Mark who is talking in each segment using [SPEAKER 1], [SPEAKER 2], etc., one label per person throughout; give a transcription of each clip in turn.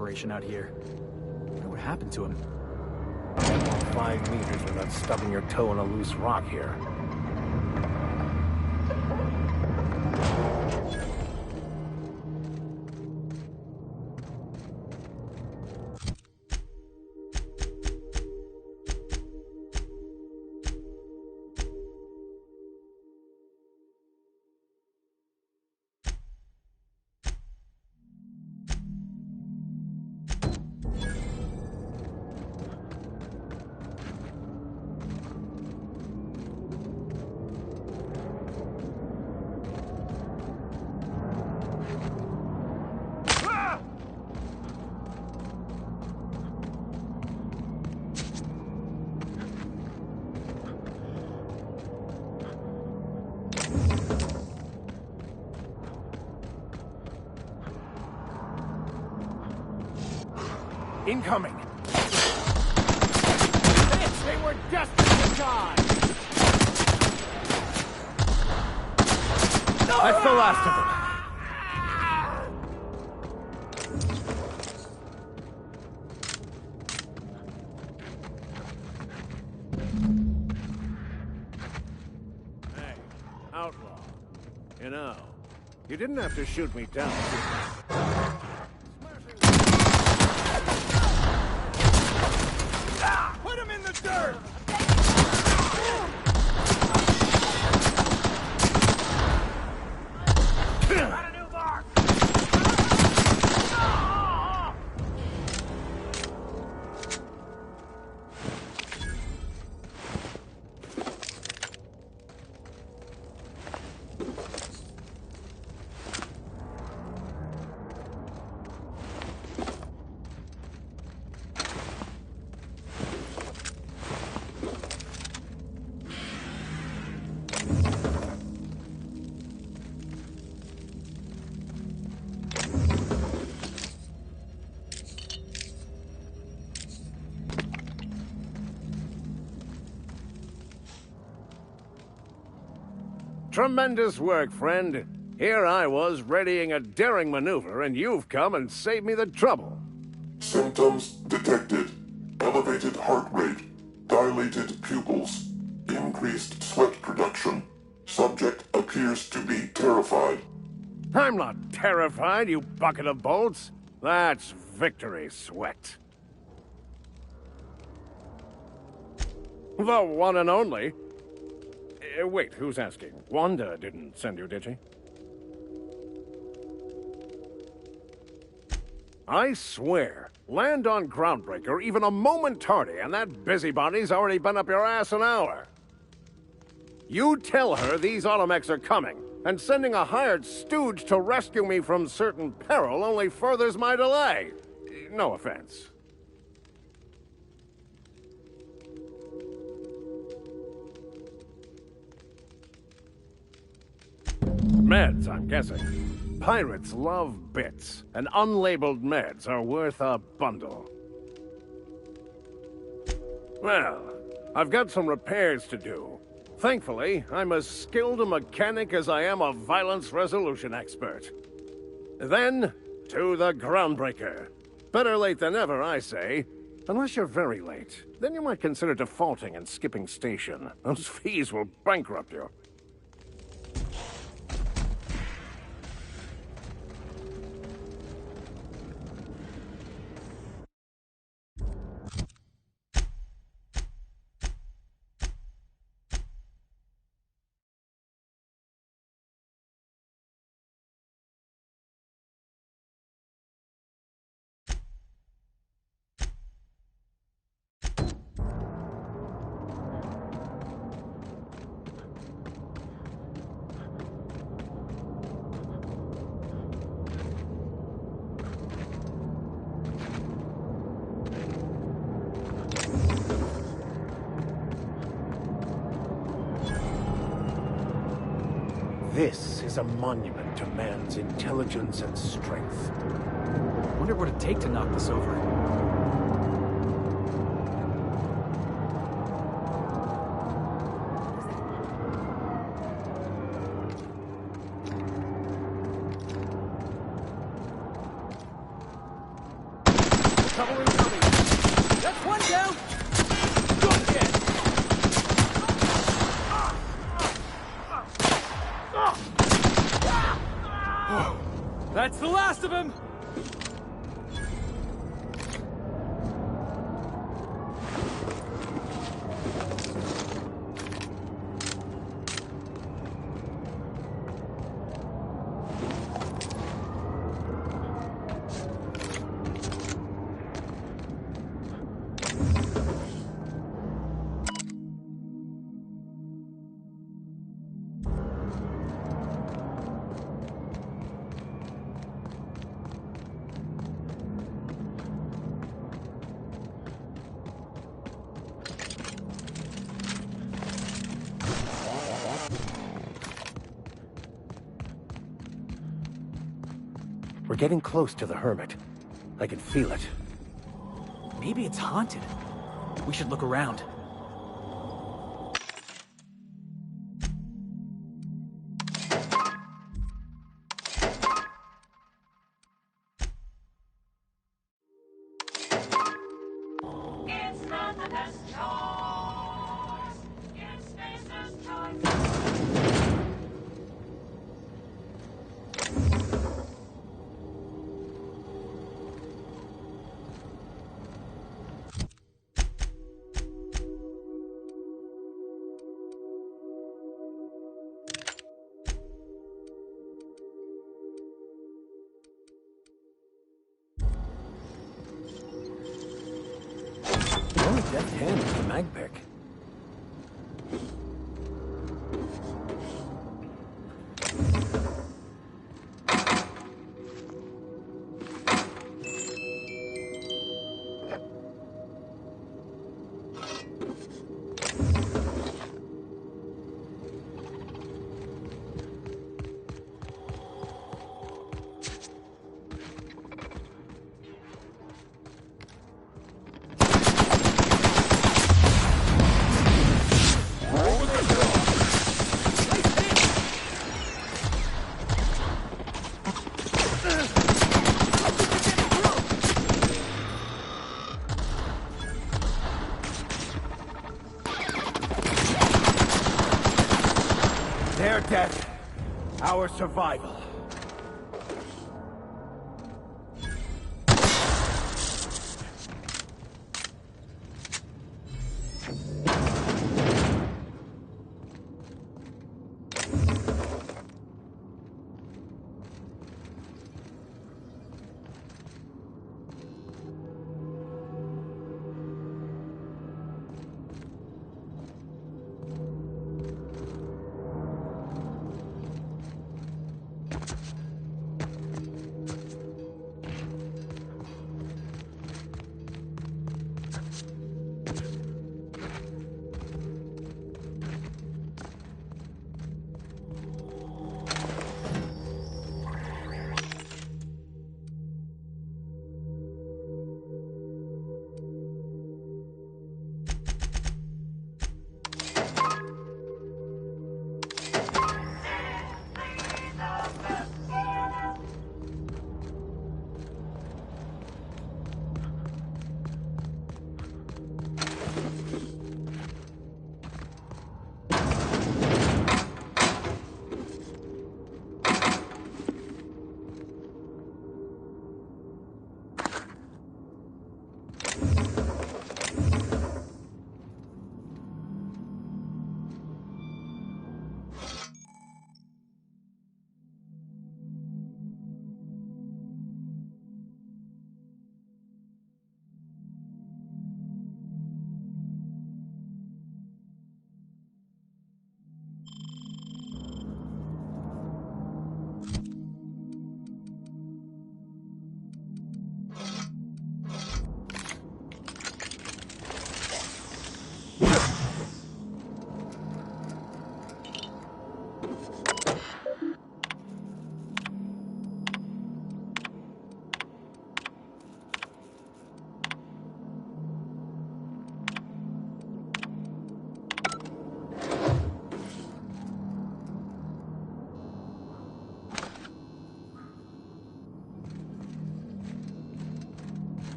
[SPEAKER 1] operation out here. I wonder what happened to him.
[SPEAKER 2] Can't walk 5 meters without stubbing your toe on a loose rock here. Incoming! Bitch, they were destined to die! That's the last of them.
[SPEAKER 3] Hey, outlaw. You know, you didn't have to shoot me down.
[SPEAKER 4] Put him in the dirt! Got a new mark!
[SPEAKER 3] Tremendous work, friend. Here I was readying a daring maneuver, and you've come and saved me the trouble.
[SPEAKER 5] Symptoms detected. Elevated heart rate, dilated pupils, increased sweat production. Subject appears to be terrified.
[SPEAKER 3] I'm not terrified, you bucket of bolts. That's victory sweat. The one and only. Wait, who's asking? Wanda didn't send you, did she? I swear, land on Groundbreaker even a moment tardy, and that busybody's already been up your ass an hour. You tell her these automechs are coming, and sending a hired stooge to rescue me from certain peril only furthers my delay. No offense. Meds, I'm guessing. Pirates love bits, and unlabeled meds are worth a bundle. Well, I've got some repairs to do. Thankfully, I'm as skilled a mechanic as I am a violence resolution expert. Then, to the Groundbreaker. Better late than never, I say. Unless you're very late. Then you might consider defaulting and skipping station. Those fees will bankrupt you. This is a monument to man's intelligence and strength.
[SPEAKER 1] Wonder what it'd take to knock this over.
[SPEAKER 3] trouble incoming.
[SPEAKER 1] That's one down! Go again! That's the last of him!
[SPEAKER 2] We're getting close to the Hermit. I can feel it.
[SPEAKER 1] Maybe it's haunted. We should look around.
[SPEAKER 6] It's not the best choice. It's Spacer's choice.
[SPEAKER 2] The only deft hand is the mag pick.
[SPEAKER 3] Their death, our survival.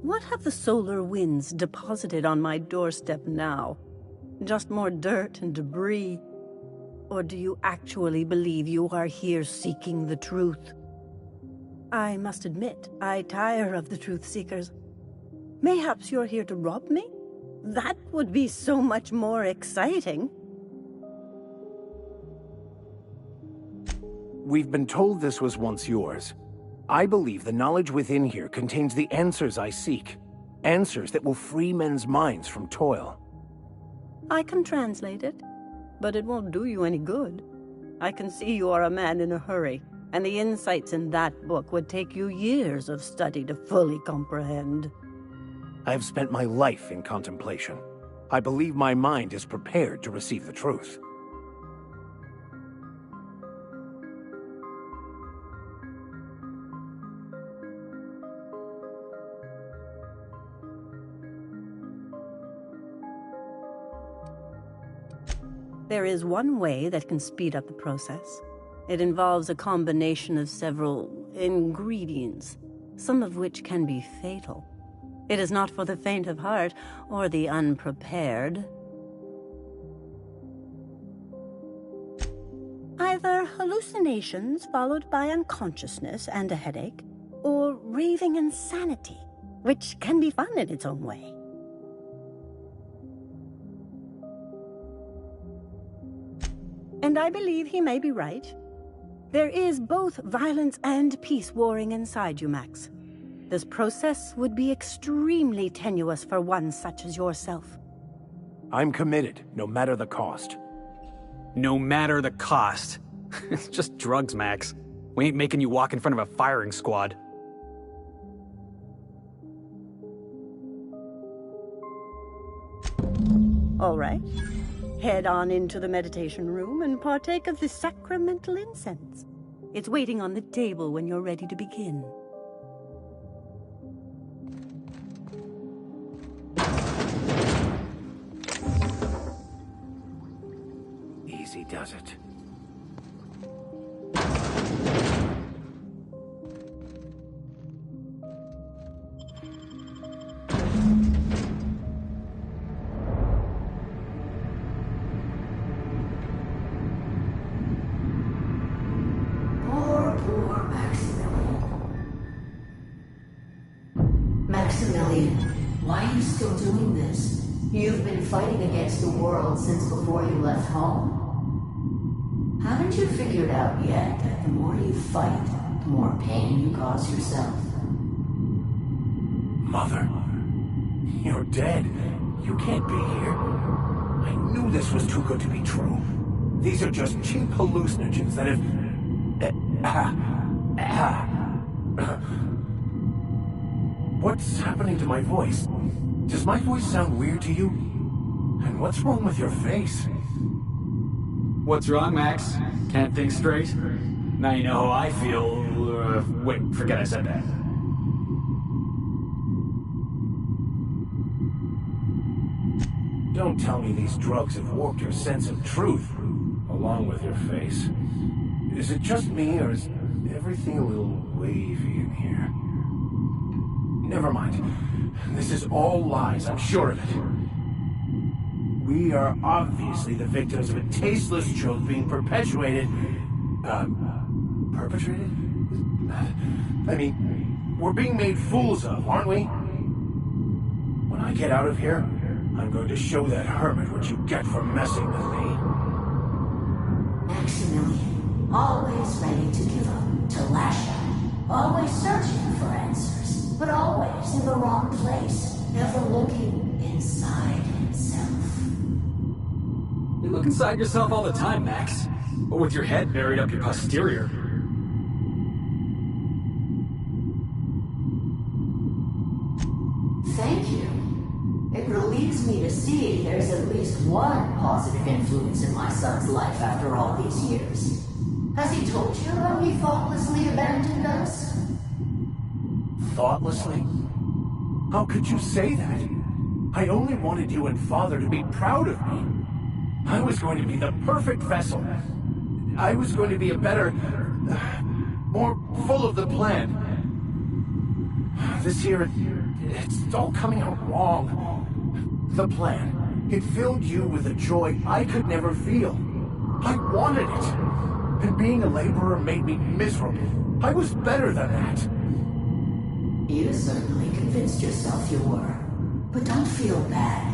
[SPEAKER 7] What have the solar winds deposited on my doorstep now? Just more dirt and debris? Or do you actually believe you are here seeking the truth? I must admit, I tire of the truth seekers. Mayhaps you're here to rob me? That would be so much more exciting.
[SPEAKER 2] We've been told this was once yours. I believe the knowledge within here contains the answers I seek. Answers that will free men's minds from toil.
[SPEAKER 7] I can translate it, but it won't do you any good. I can see you are a man in a hurry, and the insights in that book would take you years of study to fully comprehend.
[SPEAKER 2] I've spent my life in contemplation. I believe my mind is prepared to receive the truth.
[SPEAKER 7] There is one way that can speed up the process. It involves a combination of several ingredients, some of which can be fatal. It is not for the faint of heart or the unprepared. Either hallucinations followed by unconsciousness and a headache, or raving insanity, which can be fun in its own way. And I believe he may be right. There is both violence and peace warring inside you, Max. This process would be extremely tenuous for one such as yourself.
[SPEAKER 2] I'm committed, no matter the cost.
[SPEAKER 1] No matter the cost. It's just drugs, Max. We ain't making you walk in front of a firing squad.
[SPEAKER 7] All right. Head on into the meditation room and partake of the sacramental incense. It's waiting on the table when you're ready to begin.
[SPEAKER 2] Easy does it.
[SPEAKER 8] Maximilian, why are you still doing this? You've been fighting against the world since before you left home. Haven't you figured out yet that the more you fight, the more pain you cause yourself?
[SPEAKER 2] Mother, you're dead. You can't be here. I knew this was too good to be true. These are just cheap hallucinogens that have... What's happening to my voice? Does my voice sound weird to you? And what's wrong with your face?
[SPEAKER 1] What's wrong, Max? Can't think straight? Now you know how I feel. Wait, forget I said that.
[SPEAKER 2] Don't tell me these drugs have warped your sense of truth, along with your face. Is it just me, or is everything a little wavy in here? Never mind. This is all lies, I'm sure of it. We are obviously the victims of a tasteless joke being perpetuated... perpetrated? I mean, we're being made fools of, aren't we? When I get out of here, I'm going to show that hermit what you get for messing with me.
[SPEAKER 8] Maximilian, Always ready to give up, to lash out. Always searching for answers, but always in the wrong place. Never looking inside himself.
[SPEAKER 1] You look inside yourself all the time, Max. But with your head buried up your posterior.
[SPEAKER 8] Thank you. It relieves me to see there's at least one positive influence in my son's life after all these years. Has he told you how he thoughtlessly abandoned us?
[SPEAKER 2] Thoughtlessly? How could you say that? I only wanted you and Father to be proud of me. I was going to be the perfect vessel. I was going to be a better... more full of the plan. This year, it's all coming out wrong. The plan. It filled you with a joy I could never feel. I wanted it. And being a laborer made me miserable. I was better than that.
[SPEAKER 8] You certainly convinced yourself you were. But don't feel bad.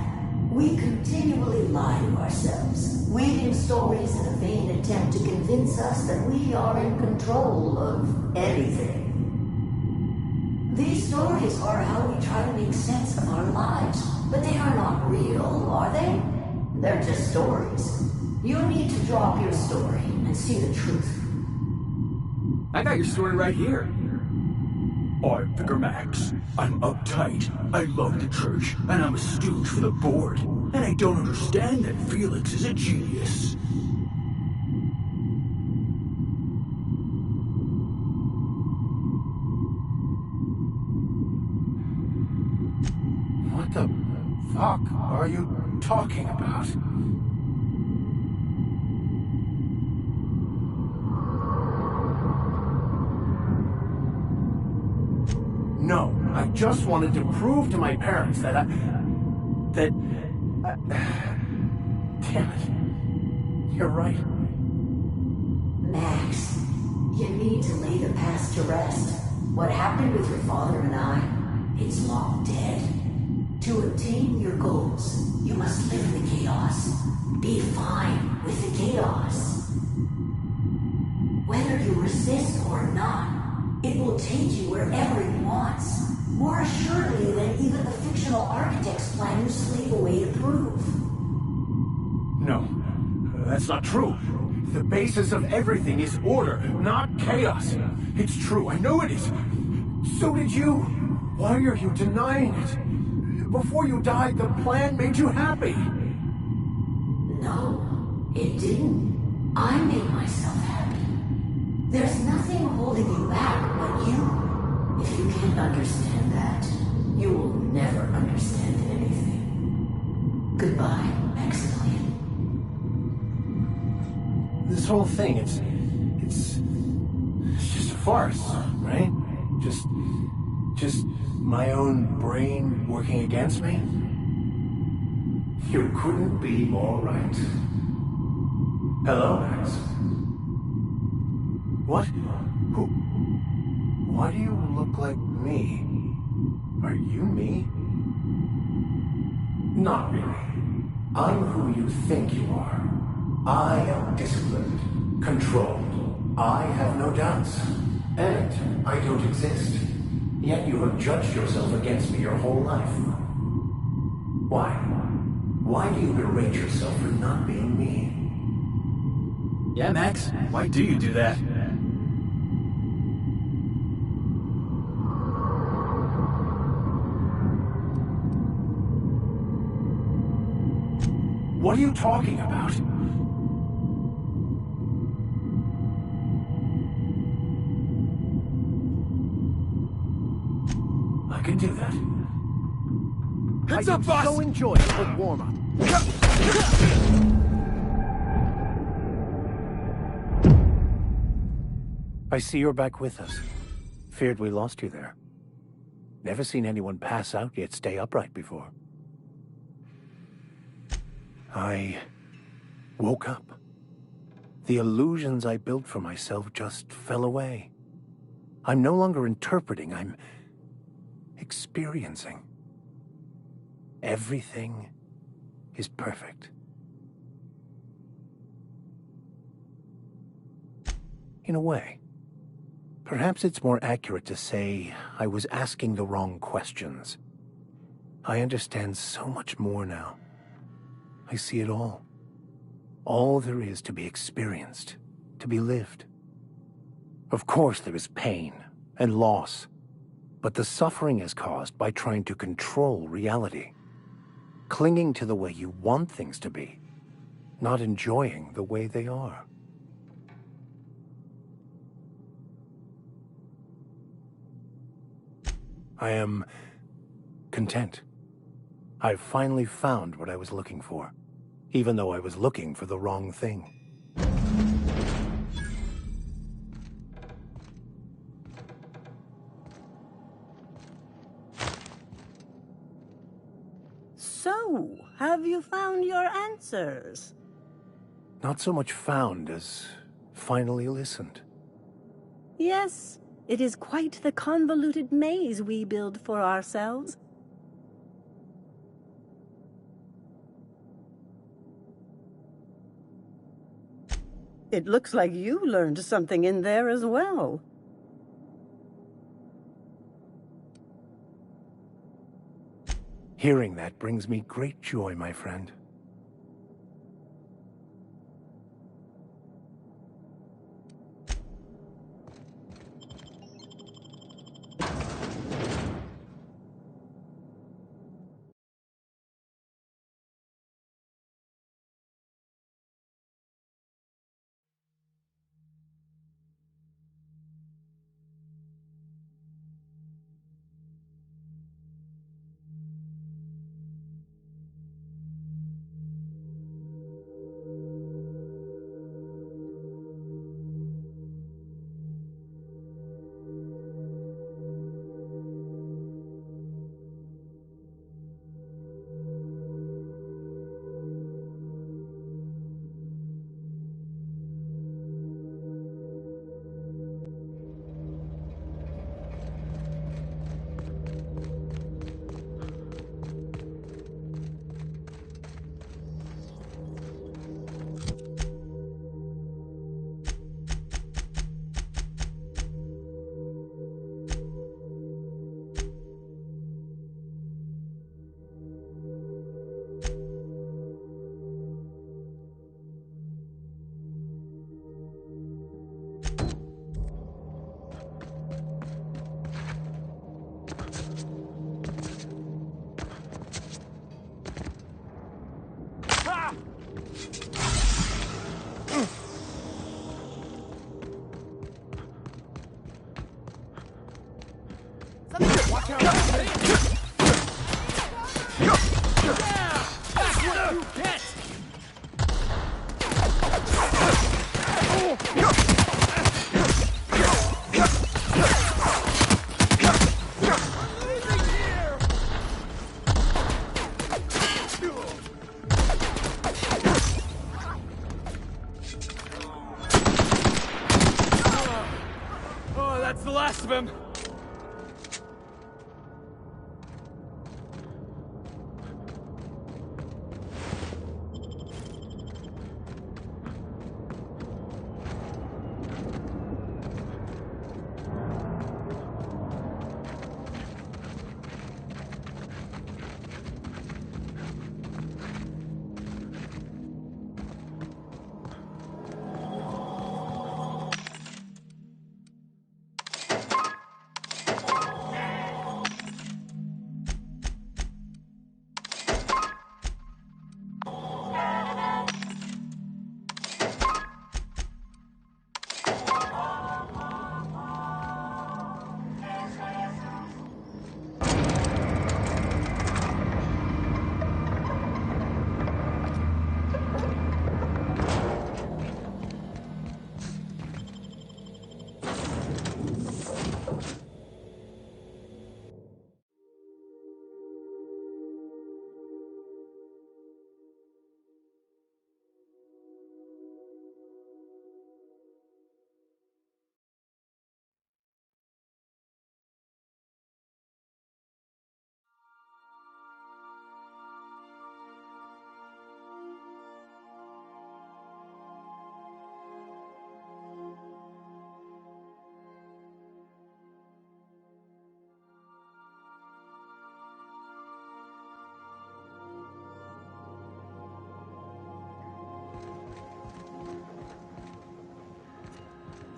[SPEAKER 8] We continually lie to ourselves, weaving stories in a vain attempt to convince us that we are in control of anything. These stories are how we try to make sense of our lives, but they are not real, are they? They're just stories. You need to drop your story and see the truth.
[SPEAKER 1] I got your story right here.
[SPEAKER 9] I'm Vicar Max. I'm uptight. I love the church, and I'm a stooge for the board. And I don't understand that Felix is a genius.
[SPEAKER 2] What the fuck are you talking about? No, I just wanted to prove to my parents that damn it. You're right.
[SPEAKER 8] Max, you need to lay the past to rest. What happened with your father and I, it's long dead. To attain your goals, you must live in the chaos. Be fine with the chaos. Whether you resist or not, it will take you wherever it wants. More assuredly than even the fictional architect's plan you slave away to prove.
[SPEAKER 2] No, that's not true. The basis of everything is order, not chaos. It's true, I know it is. So did you. Why are you denying it? Before you died, the plan made you happy.
[SPEAKER 8] No, it didn't. I made myself happy. There's nothing holding you back but you. If you can't understand that, you will never understand anything. Goodbye, Maximilian.
[SPEAKER 2] This whole thing, it's just a farce, right? Just my own brain working against me? You couldn't be more right. Hello, Max. What? Who? Why do you look like me? Are you me? Not really. I'm who you think you are. I am disciplined, controlled. I have no doubts. And I don't exist. Yet you have judged yourself against me your whole life. Why? Why do you berate yourself for not being me?
[SPEAKER 1] Yeah, Max, why do you do that?
[SPEAKER 2] What are you talking about? I can do that.
[SPEAKER 3] Heads up, boss! So enjoy a good warm-up. I see you're back with us. Feared we lost you there. Never seen anyone pass out yet stay upright before. I woke up. The illusions I built for myself just fell away. I'm no longer interpreting, I'm experiencing. Everything is perfect.
[SPEAKER 2] In a way. Perhaps it's more accurate to say I was asking the wrong questions. I understand so much more now. I see it all. All there is to be experienced, to be lived. Of course there is pain and loss, but the suffering is caused by trying to control reality, clinging to the way you want things to be, not enjoying the way they are. I am content. I've finally found what I was looking for, even though I was looking for the wrong thing.
[SPEAKER 7] So, have you found your answers?
[SPEAKER 2] Not so much found as finally listened.
[SPEAKER 7] Yes, it is quite the convoluted maze we build for ourselves. It looks like you learned something in there as well.
[SPEAKER 2] Hearing that brings me great joy, my friend.
[SPEAKER 1] Oh, that's the last of him.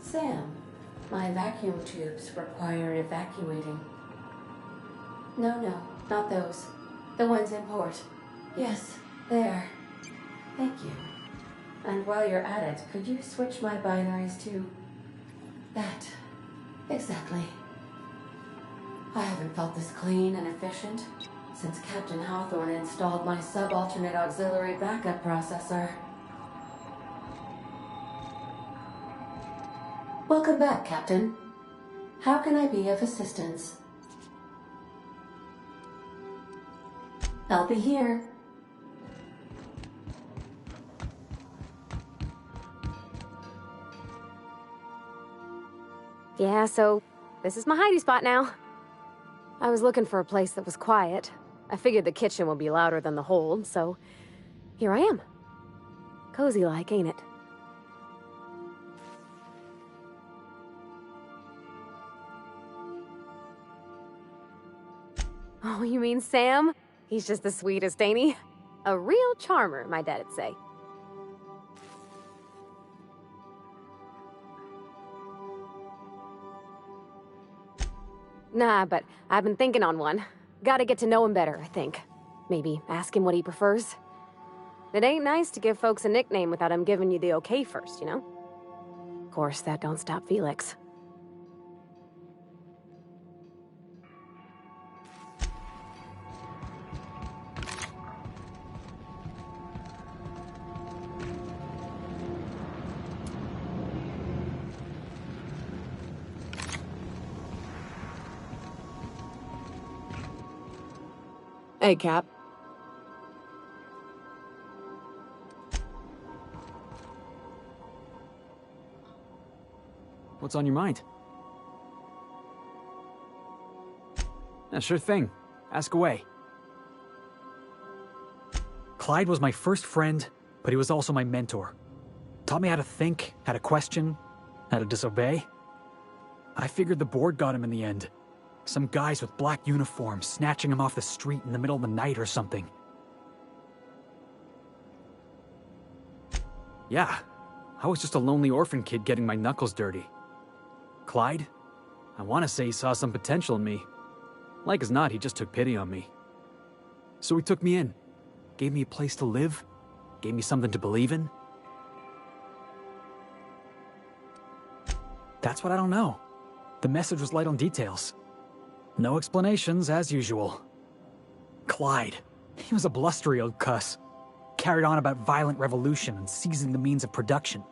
[SPEAKER 8] Sam, my vacuum tubes require evacuating. No, not those. The ones in port. Yes, there. Thank you. And while you're at it, could you switch my binaries to that? Exactly. I haven't felt this clean and efficient since Captain Hawthorne installed my subalternate auxiliary backup processor. Welcome back, Captain. How can I be of assistance? I'll be here.
[SPEAKER 10] Yeah, so this is my hidey spot now. I was looking for a place that was quiet. I figured the kitchen would be louder than the hold, so here I am. Cozy-like, ain't it? Oh, you mean Sam? He's just the sweetest, ain't he? A real charmer, my dad'd say. Nah, but I've been thinking on one. Gotta get to know him better, I think. Maybe ask him what he prefers. It ain't nice to give folks a nickname without him giving you the okay first, you know? Of course, that don't stop Felix.
[SPEAKER 11] Hey, Cap.
[SPEAKER 1] What's on your mind? Yeah, sure thing. Ask away. Clyde was my first friend, but he was also my mentor. Taught me how to think, how to question, how to disobey. I figured the board got him in the end. Some guys with black uniforms snatching him off the street in the middle of the night or something. Yeah, I was just a lonely orphan kid getting my knuckles dirty. Clyde? I want to say he saw some potential in me. Like as not, he just took pity on me. So he took me in, gave me a place to live, gave me something to believe in. That's what I don't know. The message was light on details. No explanations, as usual. Clyde. He was a blustery old cuss. Carried on about violent revolution and seizing the means of production.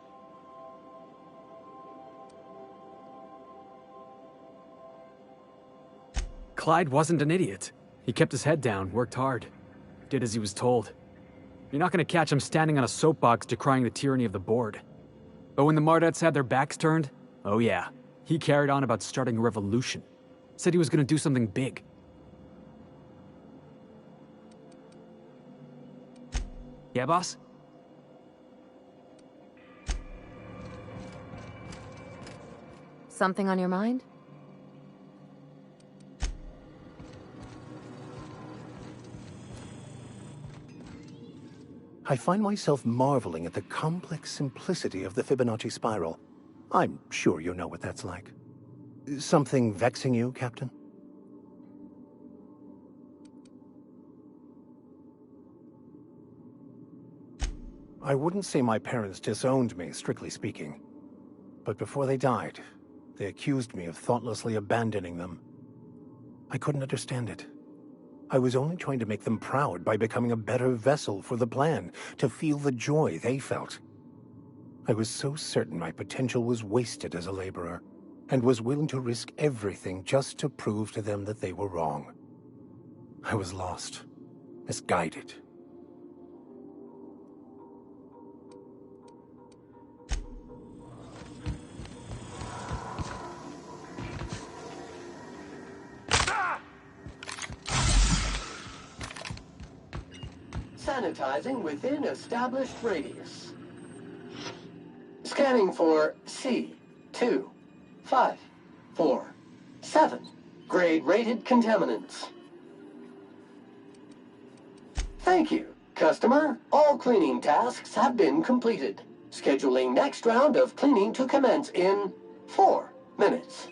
[SPEAKER 1] Clyde wasn't an idiot. He kept his head down, worked hard, did as he was told. You're not going to catch him standing on a soapbox decrying the tyranny of the board. But when the Mardettes had their backs turned, oh yeah, he carried on about starting a revolution. Said he was going to do something big. Yeah, boss?
[SPEAKER 10] Something on your mind?
[SPEAKER 2] I find myself marveling at the complex simplicity of the Fibonacci spiral. I'm sure you know what that's like. Something vexing you, Captain? I wouldn't say my parents disowned me, strictly speaking. But before they died, they accused me of thoughtlessly abandoning them. I couldn't understand it. I was only trying to make them proud by becoming a better vessel for the plan, to feel the joy they felt. I was so certain my potential was wasted as a laborer, and was willing to risk everything just to prove to them that they were wrong. I was lost, misguided.
[SPEAKER 12] Sanitizing within established radius. Scanning for C2547. Grade rated contaminants. Thank you, customer. All cleaning tasks have been completed. Scheduling next round of cleaning to commence in 4 minutes.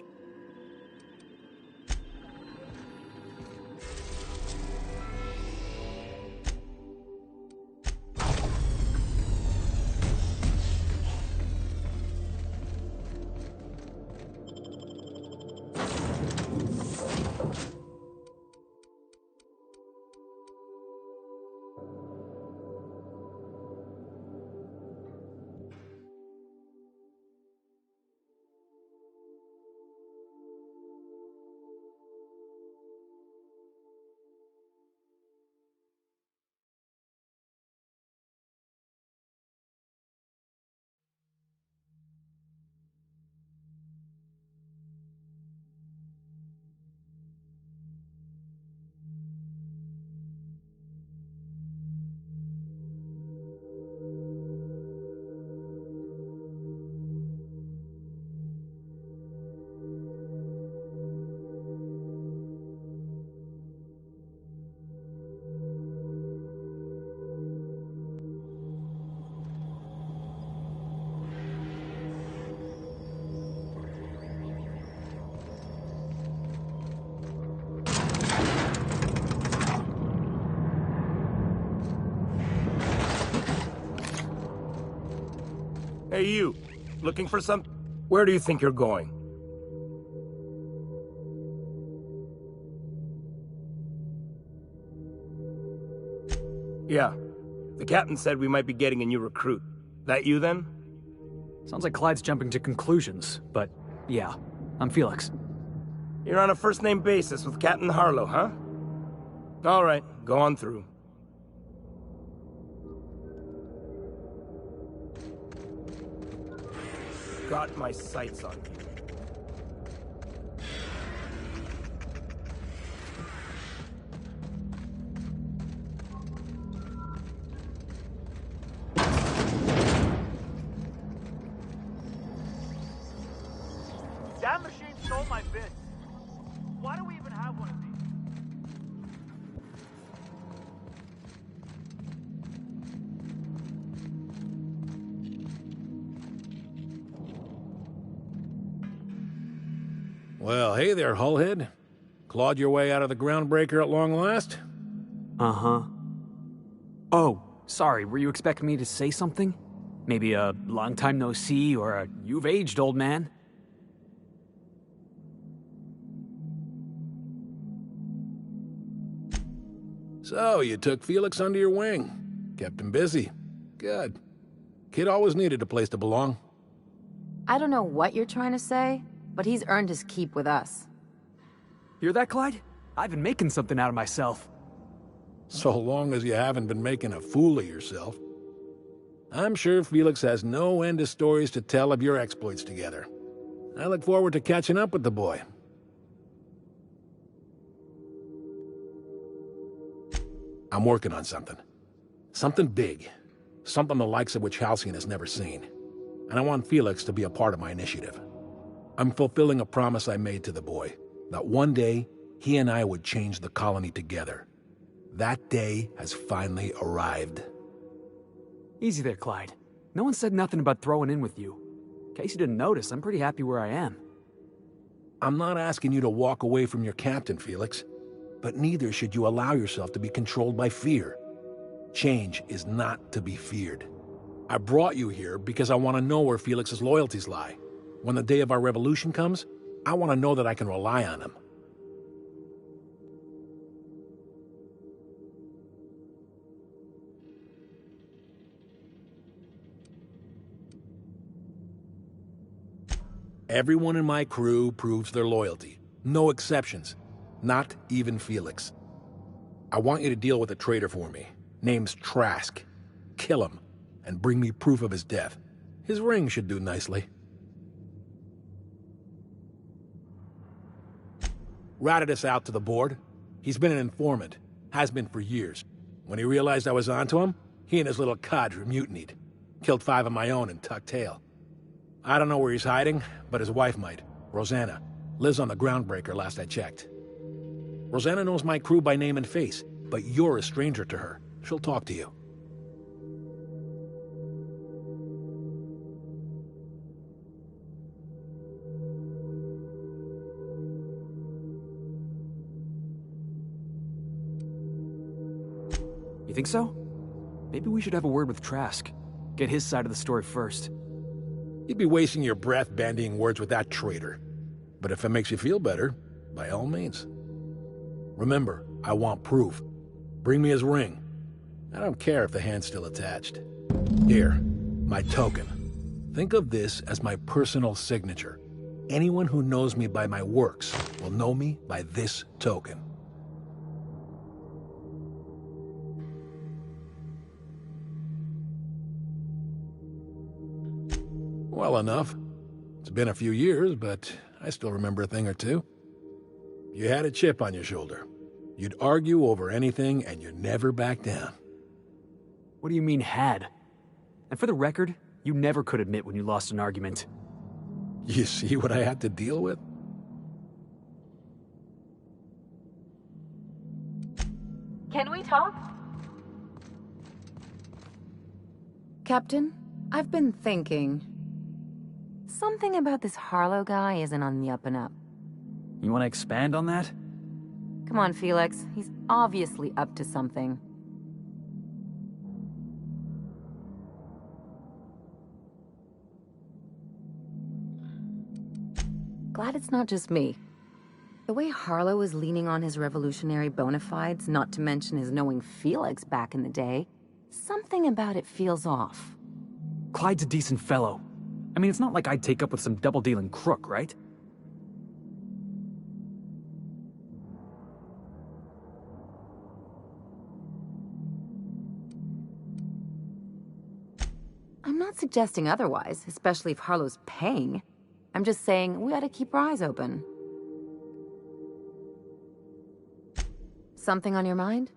[SPEAKER 3] Hey, you. Looking for some... Where do you think you're going? Yeah. The captain said we might be getting a new recruit. That you, then?
[SPEAKER 1] Sounds like Clyde's jumping to conclusions, but yeah, I'm Felix.
[SPEAKER 3] You're on a first-name basis with Captain Harlow, huh? All right, go on through. Got my sights on you.
[SPEAKER 4] That machine stole my bits. Why do we even have one of these?
[SPEAKER 2] Well, hey there, Hullhead. Clawed your way out of the groundbreaker at long last?
[SPEAKER 1] Uh-huh. Oh, sorry, were you expecting me to say something? Maybe a long time no see, or a you've aged, old man?
[SPEAKER 2] So, you took Felix under your wing. Kept him busy. Good. Kid always needed a place to belong.
[SPEAKER 13] I don't know what you're trying to say, but he's earned his keep with us.
[SPEAKER 1] Hear that, Clyde? I've been making something out of myself.
[SPEAKER 2] So long as you haven't been making a fool of yourself. I'm sure Felix has no end of stories to tell of your exploits together. I look forward to catching up with the boy. I'm working on something. Something big. Something the likes of which Halcyon has never seen. And I want Felix to be a part of my initiative. I'm fulfilling a promise I made to the boy, that one day, he and I would change the colony together. That day has finally arrived.
[SPEAKER 1] Easy there, Clyde. No one said nothing about throwing in with you. In case you didn't notice, I'm pretty happy where I am.
[SPEAKER 2] I'm not asking you to walk away from your captain, Felix. But neither should you allow yourself to be controlled by fear. Change is not to be feared. I brought you here because I want to know where Felix's loyalties lie. When the day of our revolution comes, I want to know that I can rely on him. Everyone in my crew proves their loyalty. No exceptions. Not even Felix. I want you to deal with a traitor for me. Name's Trask. Kill him, and bring me proof of his death. His ring should do nicely. Ratted us out to the board. He's been an informant. Has been for years. When he realized I was onto him, he and his little cadre mutinied. Killed 5 of my own and tucked tail. I don't know where he's hiding, but his wife might. Rosanna. Lives on the groundbreaker last I checked. Rosanna knows my crew by name and face, but you're a stranger to her. She'll talk to you.
[SPEAKER 1] You think so? Maybe we should have a word with Trask. Get his side of the story first.
[SPEAKER 14] You'd be wasting your breath bandying words with that traitor. But if it makes you feel better, by all means. Remember, I want proof. Bring me his ring. I don't care if the hand's still attached. Here, my token. Think of this as my personal signature. Anyone who knows me by my works will know me by this token. Well enough. It's been a few years, but I still remember a thing or two. You had a chip on your shoulder. You'd argue over anything, and you never back down.
[SPEAKER 1] What do you mean, had? And for the record, you never could admit when you lost an argument.
[SPEAKER 14] You see what I had to deal with?
[SPEAKER 10] Can we talk?
[SPEAKER 13] Captain, I've been thinking. Something about this Harlow guy isn't on the up and up.
[SPEAKER 1] You want to expand on that?
[SPEAKER 13] Come on, Felix. He's obviously up to something. Glad it's not just me. The way Harlow is leaning on his revolutionary bona fides, not to mention his knowing Felix back in the day, something about it feels off.
[SPEAKER 1] Clyde's a decent fellow. I mean, it's not like I'd take up with some double-dealing crook, right?
[SPEAKER 13] I'm not suggesting otherwise, especially if Harlow's paying. I'm just saying we ought to keep our eyes open. Something on your mind?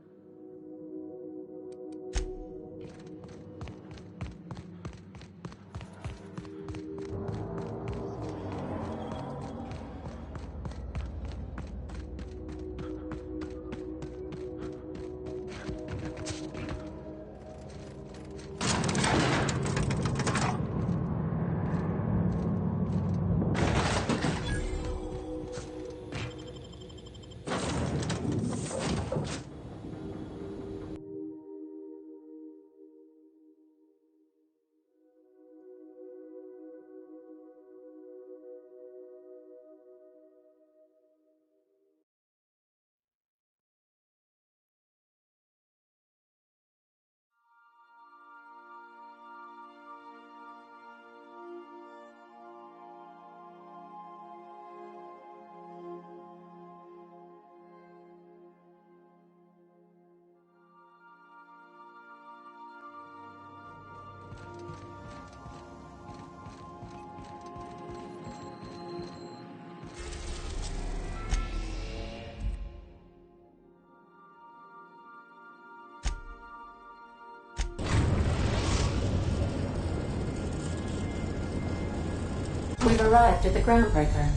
[SPEAKER 8] We've arrived at the Groundbreaker.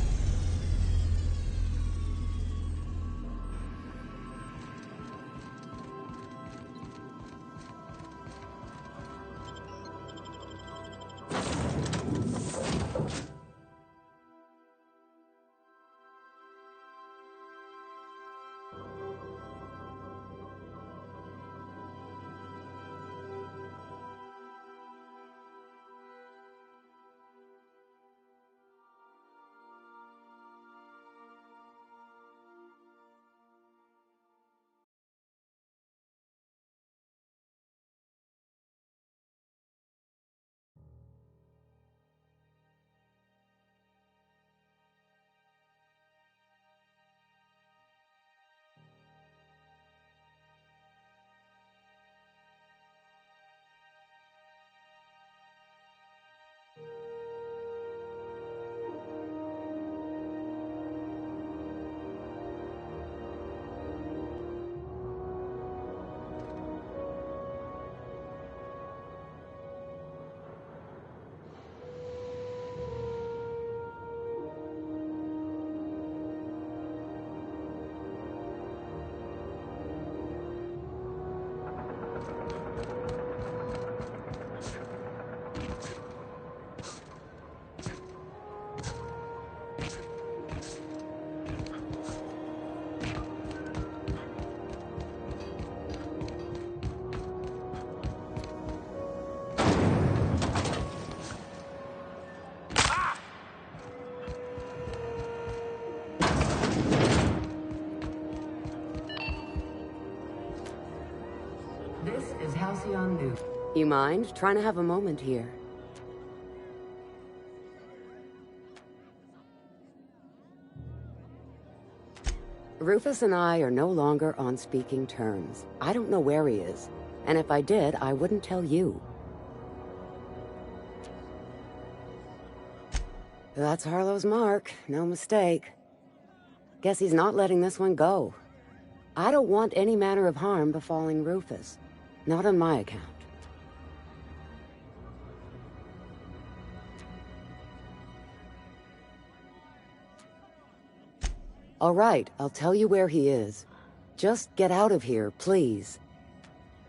[SPEAKER 15] Halcyon New.
[SPEAKER 16] You mind trying to have a moment here? Rufus and I are no longer on speaking terms. I don't know where he is, and if I did, I wouldn't tell you. That's Harlow's mark, no mistake. Guess he's not letting this one go. I don't want any manner of harm befalling Rufus. Not on my account. All right, I'll tell you where he is. Just get out of here, please.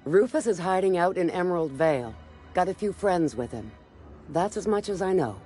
[SPEAKER 16] Rufus is hiding out in Emerald Vale. Got a few friends with him. That's as much as I know.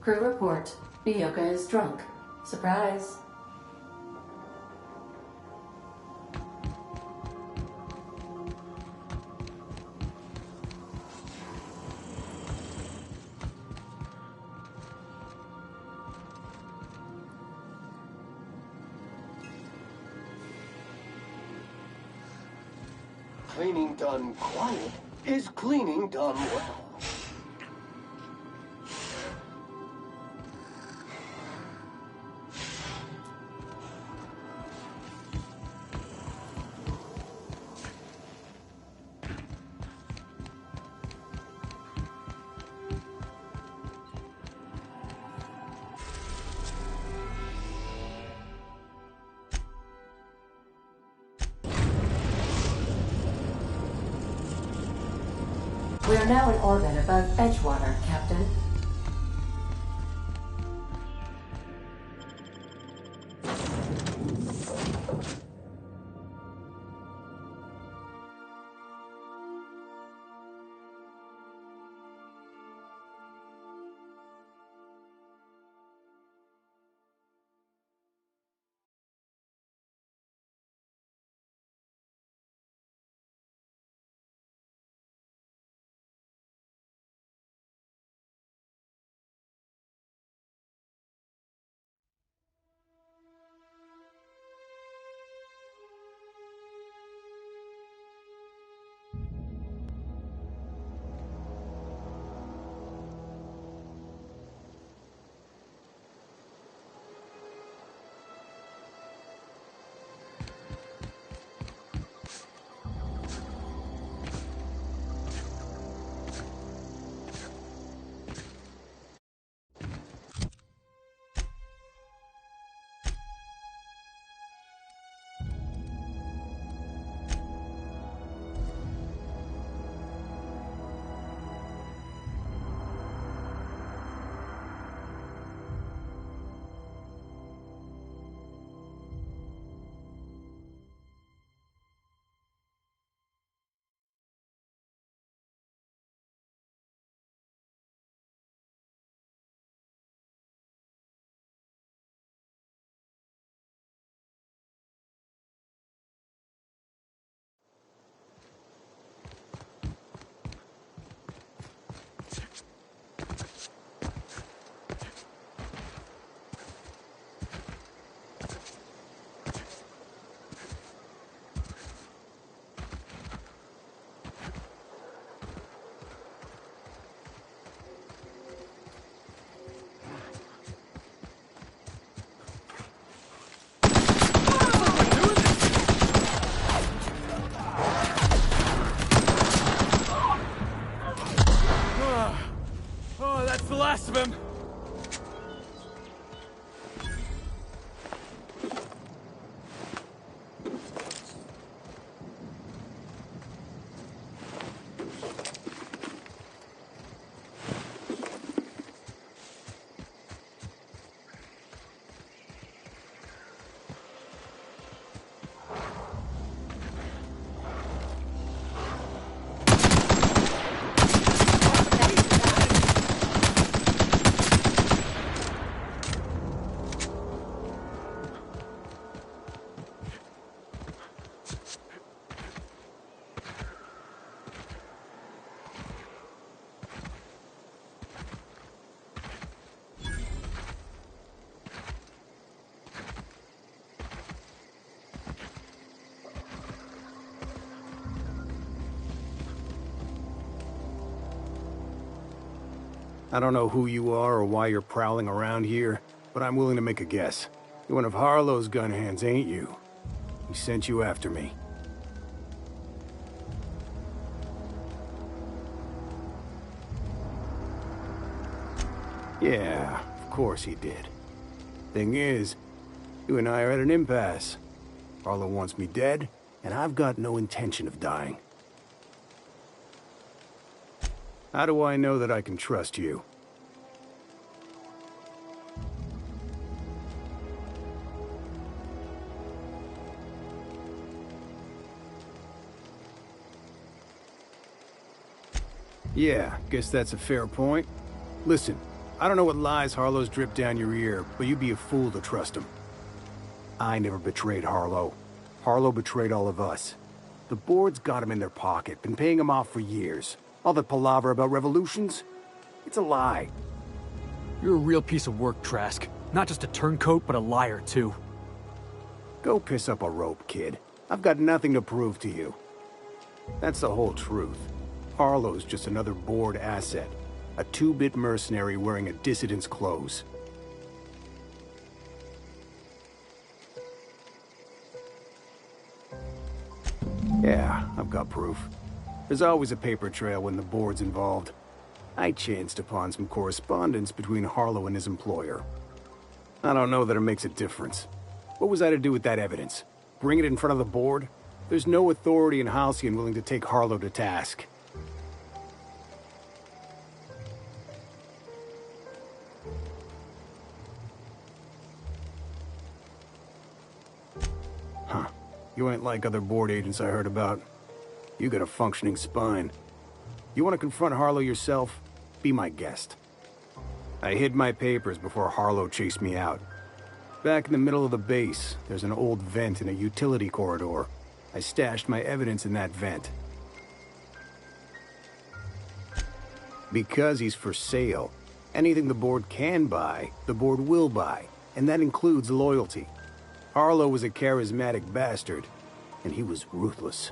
[SPEAKER 8] Crew report. Bioka is drunk. Surprise.
[SPEAKER 12] Cleaning done quiet is cleaning done well.
[SPEAKER 8] We are now in orbit above Edgewater, Captain.
[SPEAKER 1] last of him!
[SPEAKER 15] I don't know who you are or why you're prowling around here, but I'm willing to make a guess. You're one of Harlow's gun hands, ain't you? He sent you after me. Yeah, of course he did. Thing is, you and I are at an impasse. Harlow wants me dead, and I've got no intention of dying. How do I know that I can trust you? Yeah, guess that's a fair point. Listen, I don't know what lies Harlow's dripped down your ear, but you'd be a fool to trust him. I never betrayed Harlow. Harlow betrayed all of us. The board's got him in their pocket, been paying him off for years. All that palaver about revolutions? It's a lie.
[SPEAKER 1] You're a real piece of work, Trask. Not just a turncoat, but a liar, too.
[SPEAKER 15] Go piss up a rope, kid. I've got nothing to prove to you. That's the whole truth. Harlow's just another board asset. A two-bit mercenary wearing a dissident's clothes. Yeah, I've got proof. There's always a paper trail when the board's involved. I chanced upon some correspondence between Harlow and his employer. I don't know that it makes a difference. What was I to do with that evidence? Bring it in front of the board? There's no authority in Halcyon willing to take Harlow to task. Huh. You ain't like other board agents I heard about. You got a functioning spine. You want to confront Harlow yourself? Be my guest. I hid my papers before Harlow chased me out. Back in the middle of the base, there's an old vent in a utility corridor. I stashed my evidence in that vent. Because he's for sale, anything the board can buy, the board will buy, and that includes loyalty. Harlow was a charismatic bastard, and he was ruthless.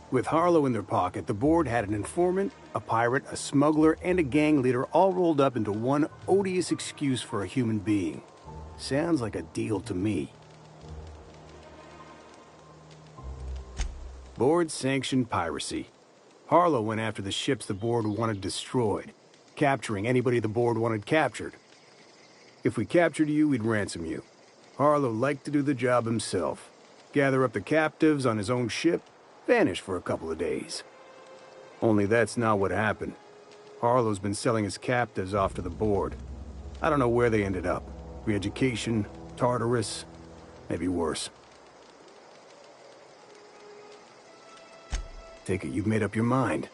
[SPEAKER 15] With Harlow in their pocket, the board had an informant, a pirate, a smuggler, and a gang leader all rolled up into one odious excuse for a human being. Sounds like a deal to me. Board-sanctioned piracy. Harlow went after the ships the board wanted destroyed, capturing anybody the board wanted captured. If we captured you, we'd ransom you. Harlow liked to do the job himself. Gather up the captives on his own ship, vanish for a couple of days. Only that's not what happened. Harlow's been selling his captives off to the board. I don't know where they ended up. Re-education, Tartarus, maybe worse. Take it you've made up your mind.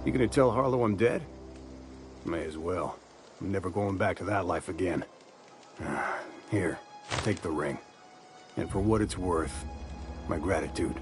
[SPEAKER 15] You gonna tell Harlow I'm dead? May as well. I'm never going back to that life again. Here, take the ring. And for what it's worth, my gratitude.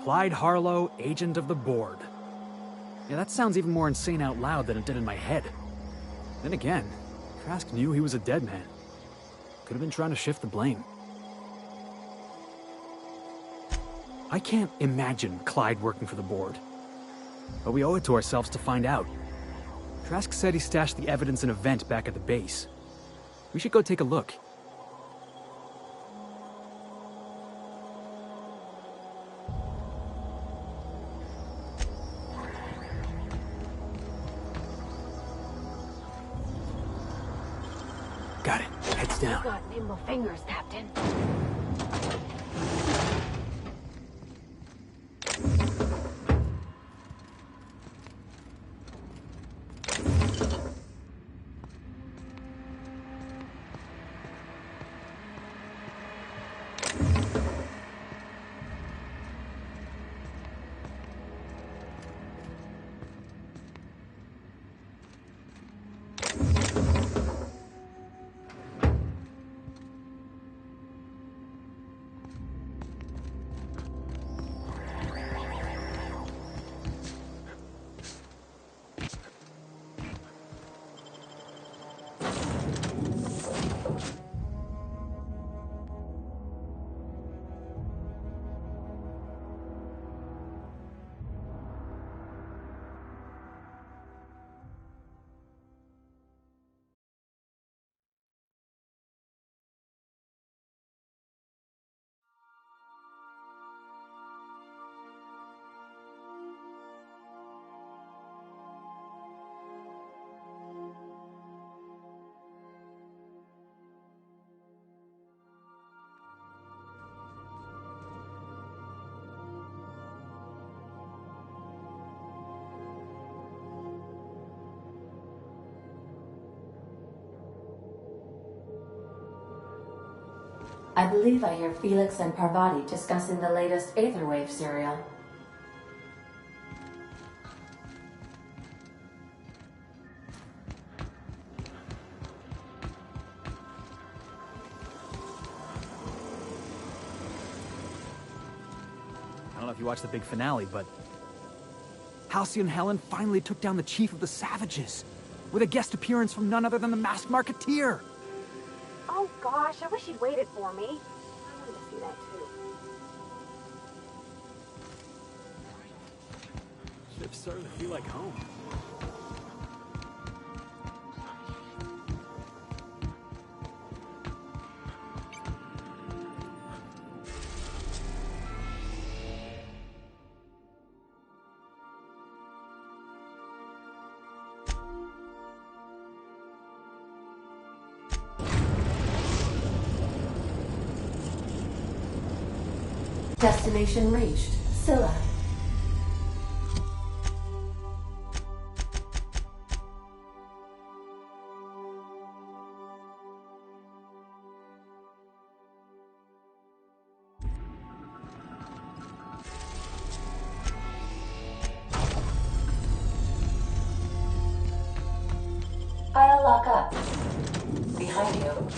[SPEAKER 1] Clyde Harlow, agent of the board. Yeah, that sounds even more insane out loud than it did in my head. Then again, Trask knew he was a dead man. Could have been trying to shift the blame. I can't imagine Clyde working for the board. But we owe it to ourselves to find out. Trask said he stashed the evidence in a vent back at the base. We should go take a look. Got it. Heads down.
[SPEAKER 6] You got nimble fingers, Captain.
[SPEAKER 8] I believe I hear Felix and Parvati discussing the latest Aetherwave serial.
[SPEAKER 1] I don't know if you watched the big finale, but Halcyon Helen finally took down the chief of the Savages, with a guest appearance from none other than the Masked Marketeer.
[SPEAKER 10] Oh gosh, I wish you'd waited for me. I wanted to see that too.
[SPEAKER 1] Ship's starting to feel like home.
[SPEAKER 8] Destination reached. Scylla. I'll lock up. Behind you.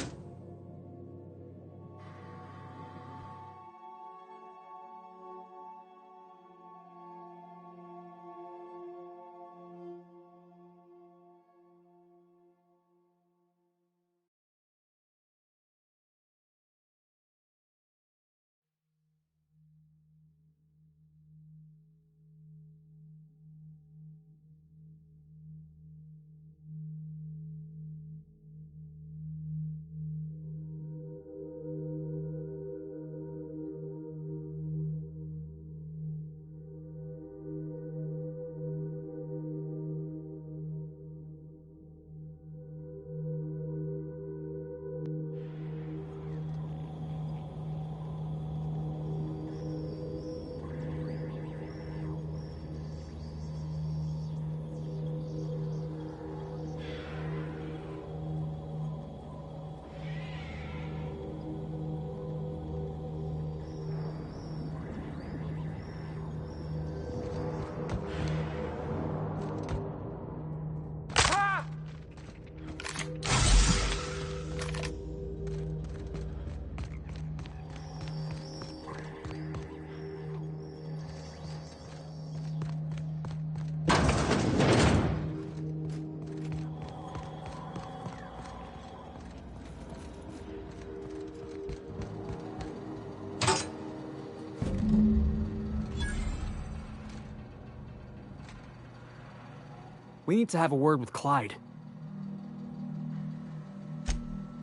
[SPEAKER 1] We need to have a word with Clyde.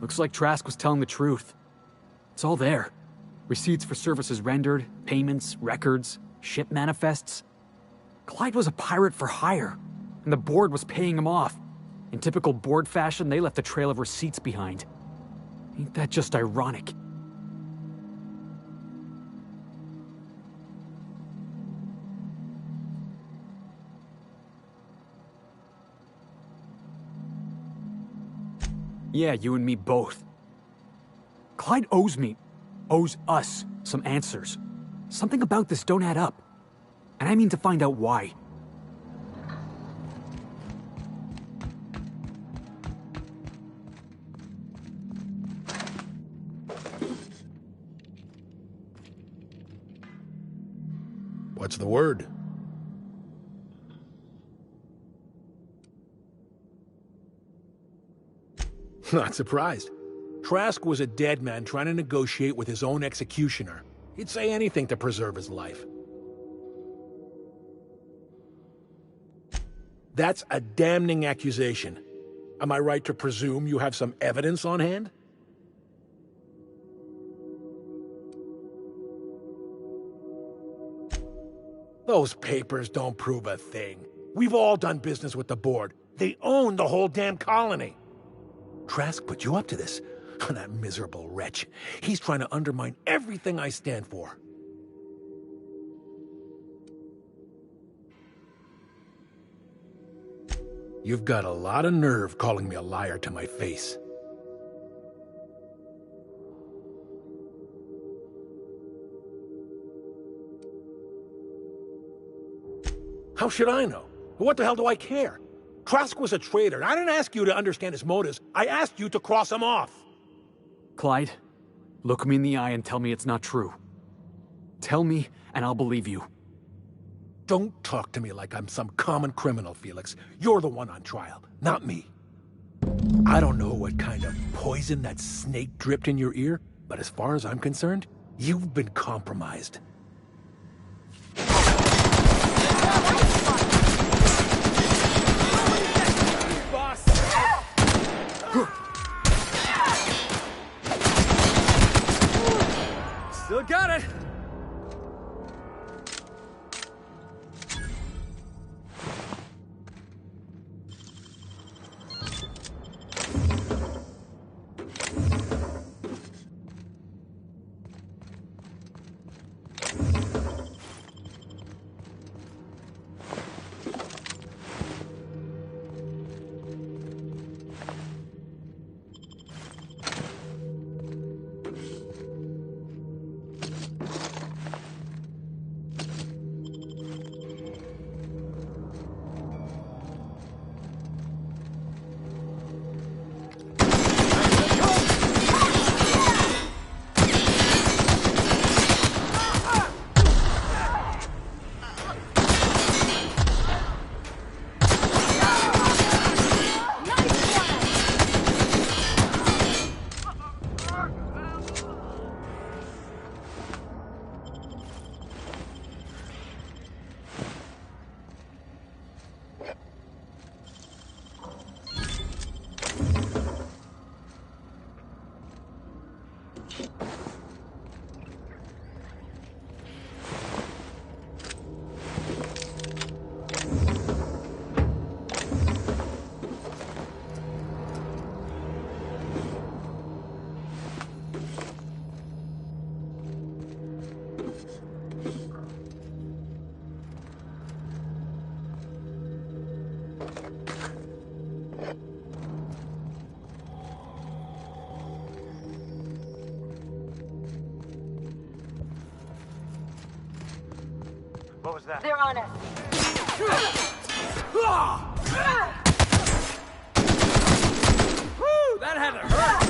[SPEAKER 1] Looks like Trask was telling the truth. It's all there. Receipts for services rendered, payments, records, ship manifests. Clyde was a pirate for hire, and the board was paying him off. In typical board fashion, they left a trail of receipts behind. Ain't that just ironic? Yeah, you and me both. Clyde owes us some answers. Something about this don't add up. And I mean to find out why.
[SPEAKER 14] What's the word? Not surprised. Trask was a dead man trying to negotiate with his own executioner. He'd say anything to preserve his life. That's a damning accusation. Am I right to presume you have some evidence on hand? Those papers don't prove a thing. We've all done business with the board. They own the whole damn colony. Trask put you up to this. That miserable wretch. He's trying to undermine everything I stand for. You've got a lot of nerve calling me a liar to my face. How should I know? What the hell do I care? Trask was a traitor, and I didn't ask you to understand his motives. I asked you to cross him off.
[SPEAKER 1] Clyde, look me in the eye and tell me it's not true. Tell me, and I'll believe you.
[SPEAKER 14] Don't talk to me like I'm some common criminal, Felix. You're the one on trial, not me. I don't know what kind of poison that snake dripped in your ear, but as far as I'm concerned, you've been compromised.
[SPEAKER 1] Still got it!
[SPEAKER 4] What was that?
[SPEAKER 6] They're on us.
[SPEAKER 1] Woo! That had to hurt!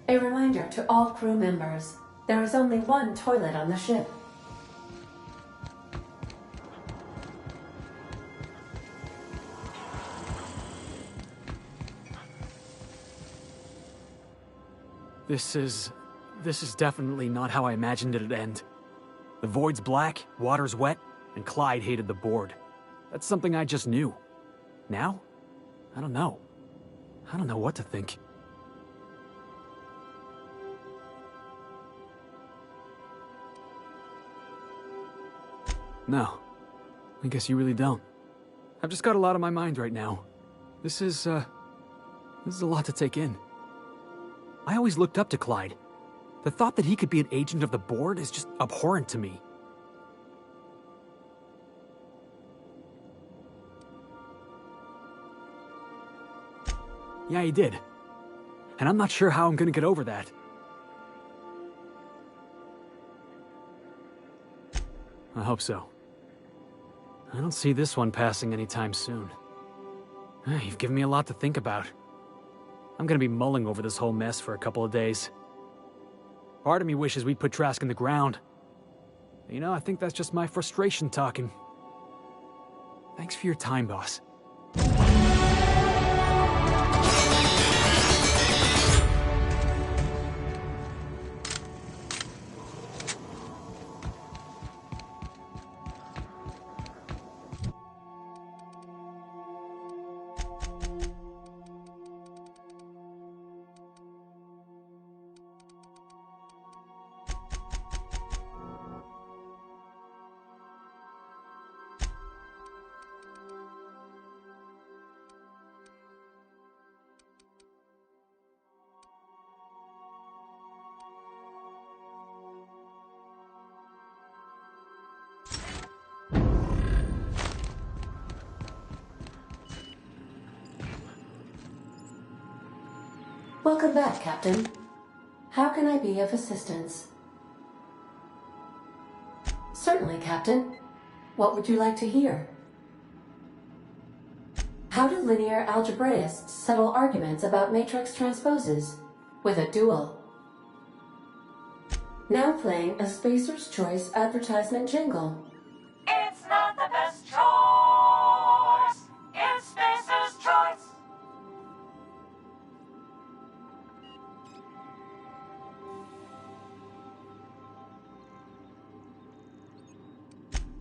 [SPEAKER 17] A reminder to all crew members, there is only one toilet on the ship.
[SPEAKER 1] This is definitely not how I imagined it'd end. The void's black, water's wet, and Clyde hated the board. That's something I just knew. Now? I don't know. I don't know what to think. No. I guess you really don't. I've just got a lot on my mind right now. This is a lot to take in. I always looked up to Clyde. The thought that he could be an agent of the board is just abhorrent to me. Yeah, he did. And I'm not sure how I'm gonna get over that. I hope so. I don't see this one passing anytime soon. You've given me a lot to think about. I'm gonna be mulling over this whole mess for a couple of days. Part of me wishes we'd put Trask in the ground. You know, I think that's just my frustration talking. Thanks for your time, boss.
[SPEAKER 17] Welcome back, Captain. How can I be of assistance? Certainly, Captain. What would you like to hear? How do linear algebraists settle arguments about matrix transposes? With a duel. Now playing a Spacer's Choice advertisement jingle.
[SPEAKER 18] It's not the best choice. It's Spacer's Choice.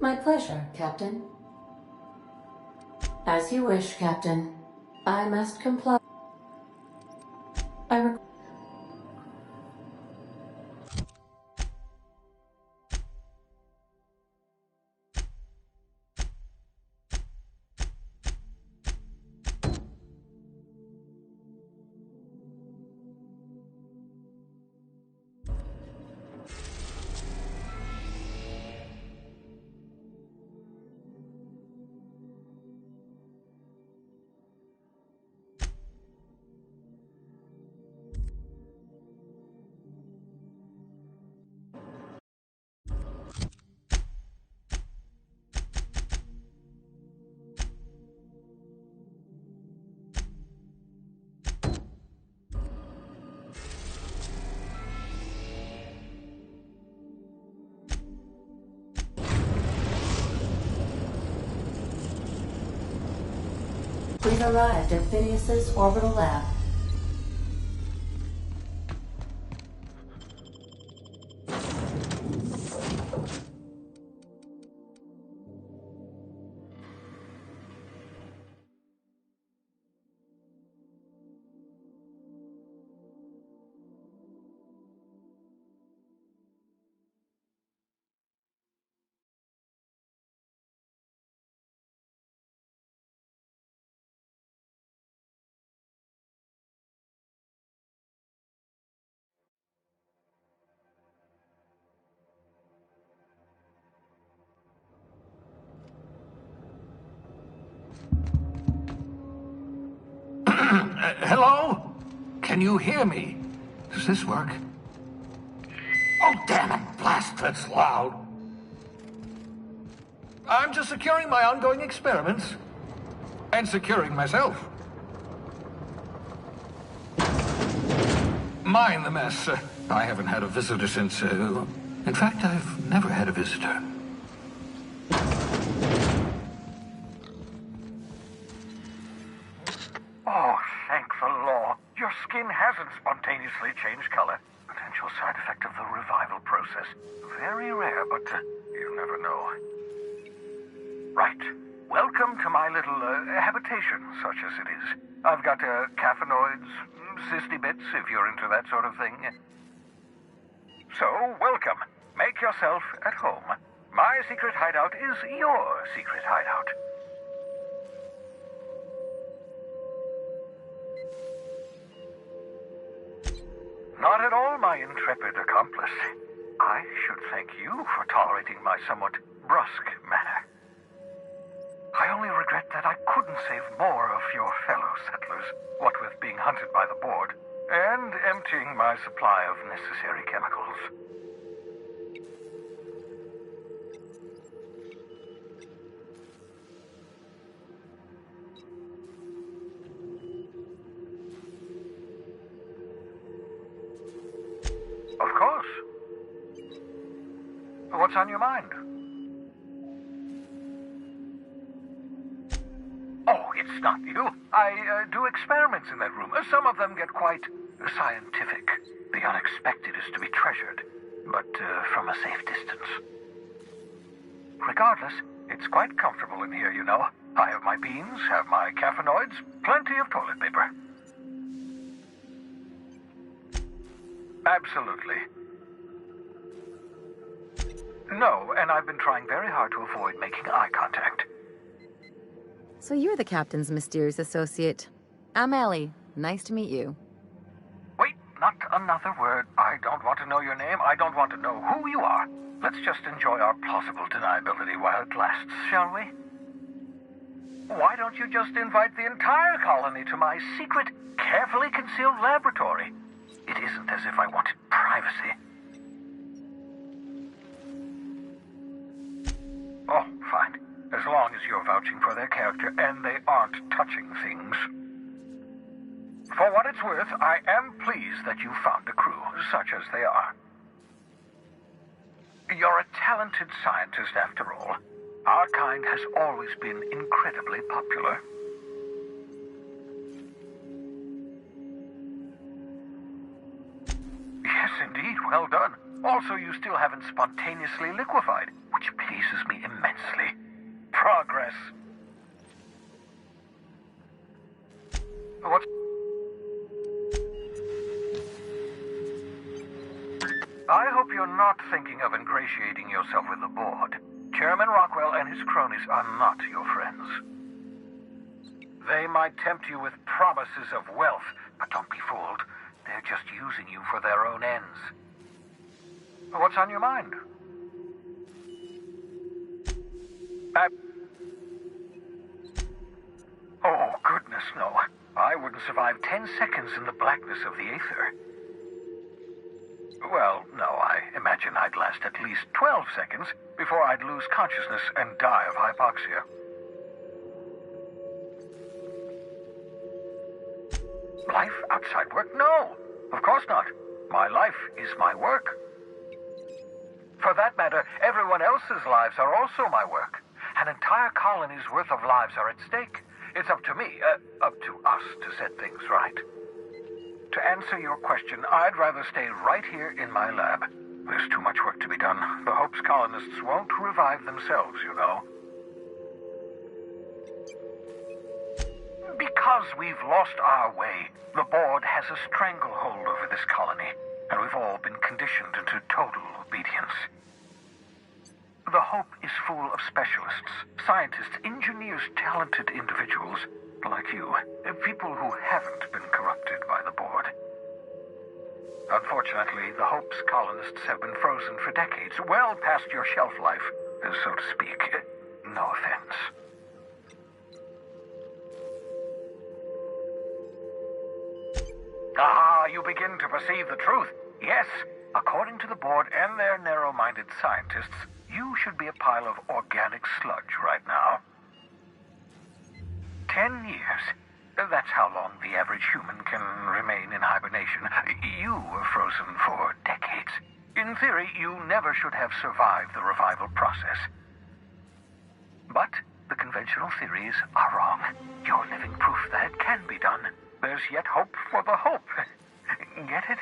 [SPEAKER 17] My pleasure, Captain. As you wish, Captain. I must comply. We've arrived at Phineas's orbital lab.
[SPEAKER 19] Hello? Can you hear me? Does this work? Oh, damn it! Blast, that's loud. I'm just securing my ongoing experiments. And securing myself. mind the mess. I haven't had a visitor since, in fact, I've never had a visitor.
[SPEAKER 20] Oh, thank the law. Your skin hasn't spontaneously changed color. Potential side effect of the revival process. Very rare, but you never know. Right. Welcome to my little habitation, such as it is. I've got caffeinoids, cysty bits, if you're into that sort of thing. So, welcome. Make yourself at home. My secret hideout is your secret hideout. Not at all, my intrepid accomplice. I should thank you for tolerating my somewhat brusque manner. I only regret that I couldn't save more of your fellow settlers, what with being hunted by the board, and emptying my supply of necessary chemicals. Of course. What's on your mind? Oh, it's not you. I do experiments in that room. Some of them get quite scientific. The unexpected is to be treasured, but from a safe distance. Regardless, it's quite comfortable in here, you know. I have my beans, have my caffeinoids, plenty of toilet paper. Absolutely. No, and I've been trying very hard to avoid making eye contact.
[SPEAKER 13] So you're the captain's mysterious associate. I'm Ellie. Nice to meet you.
[SPEAKER 20] Wait, not another word. I don't want to know your name. I don't want to know who you are. Let's just enjoy our plausible deniability while it lasts, shall we? Why don't you just invite the entire colony to my secret, carefully concealed laboratory? It isn't as if I wanted privacy. Oh, fine. As long as you're vouching for their character and they aren't touching things. For what it's worth, I am pleased that you found a crew, such as they are. You're a talented scientist, after all. Our kind has always been incredibly popular. Yes, indeed. Well done. Also, you still haven't spontaneously liquefied, which pleases me immensely. Progress. What's... I hope you're not thinking of ingratiating yourself with the board. Chairman Rockwell and his cronies are not your friends. They might tempt you with promises of wealth, but don't be fooled. They're just using you for their own ends. What's on your mind? Oh, goodness, no. I wouldn't survive 10 seconds in the blackness of the aether. Well, no, I imagine I'd last at least 12 seconds before I'd lose consciousness and die of hypoxia. Life outside work? No, of course not. My life is my work. For that matter, everyone else's lives are also my work. An entire colony's worth of lives are at stake. It's up to me, up to us to set things right. To answer your question, I'd rather stay right here in my lab. There's too much work to be done. The Hope's colonists won't revive themselves, you know. Because we've lost our way, the board has a stranglehold over this colony, and we've all been conditioned into total obedience. The Hope is full of specialists, scientists, engineers, talented individuals like you, people who haven't been corrupted by the board. Unfortunately, the Hope's colonists have been frozen for decades, well past your shelf life, so to speak. No offense. Ah, you begin to perceive the truth. Yes, according to the board and their narrow-minded scientists, you should be a pile of organic sludge right now. 10 years. That's how long the average human can remain in hibernation. You were frozen for decades. In theory, you never should have survived the revival process. But the conventional theories are wrong. You're living proof that it can be done. There's yet hope for the hope. Get it?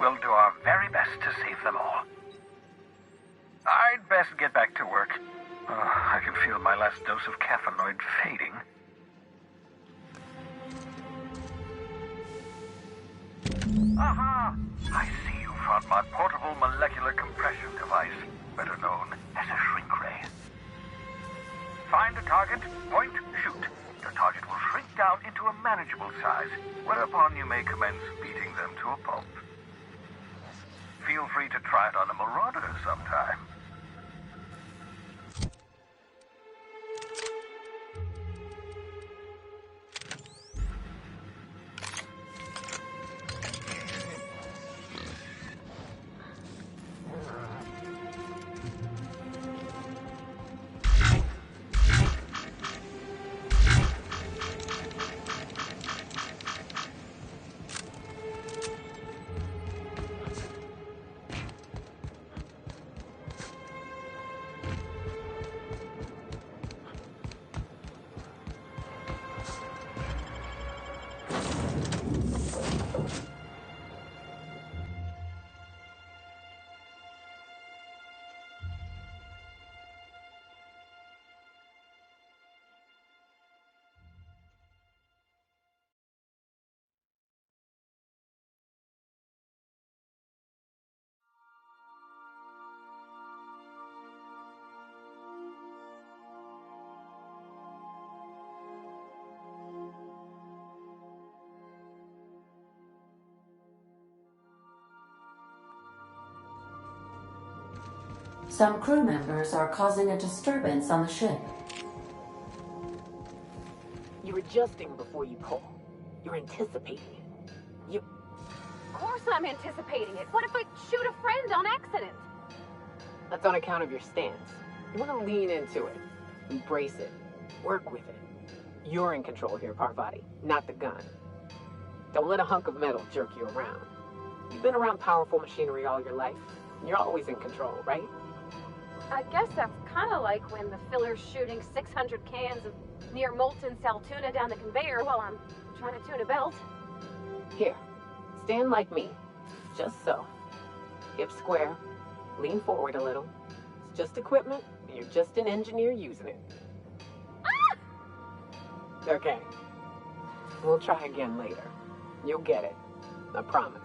[SPEAKER 20] We'll do our very best to save them all. I'd best get back to work. I can feel my last dose of caffeinoid fading. Aha! I see you found my portable molecular compression device, better known as a shrink ray. Find a target, point, shoot. The target will shrink down into a manageable size, whereupon you may commence beating them to a pulp. Feel free to try it on a marauder sometime.
[SPEAKER 17] Some crew members are causing a disturbance on the ship.
[SPEAKER 11] You're adjusting before you pull. You're anticipating it.
[SPEAKER 10] Of course I'm anticipating it. What if I shoot a friend on accident?
[SPEAKER 11] That's on account of your stance. You want to lean into it. Embrace it. Work with it. You're in control here, Parvati, not the gun. Don't let a hunk of metal jerk you around. You've been around powerful machinery all your life. You're always in control, right?
[SPEAKER 10] I guess that's kind of like when the filler's shooting 600 cans of near molten sal tuna down the conveyor while I'm trying to tune a belt.
[SPEAKER 11] Here, stand like me. Just so. Hips square. Lean forward a little. It's just equipment. You're just an engineer using it.
[SPEAKER 10] Ah!
[SPEAKER 11] Okay. We'll try again later. You'll get it. I promise.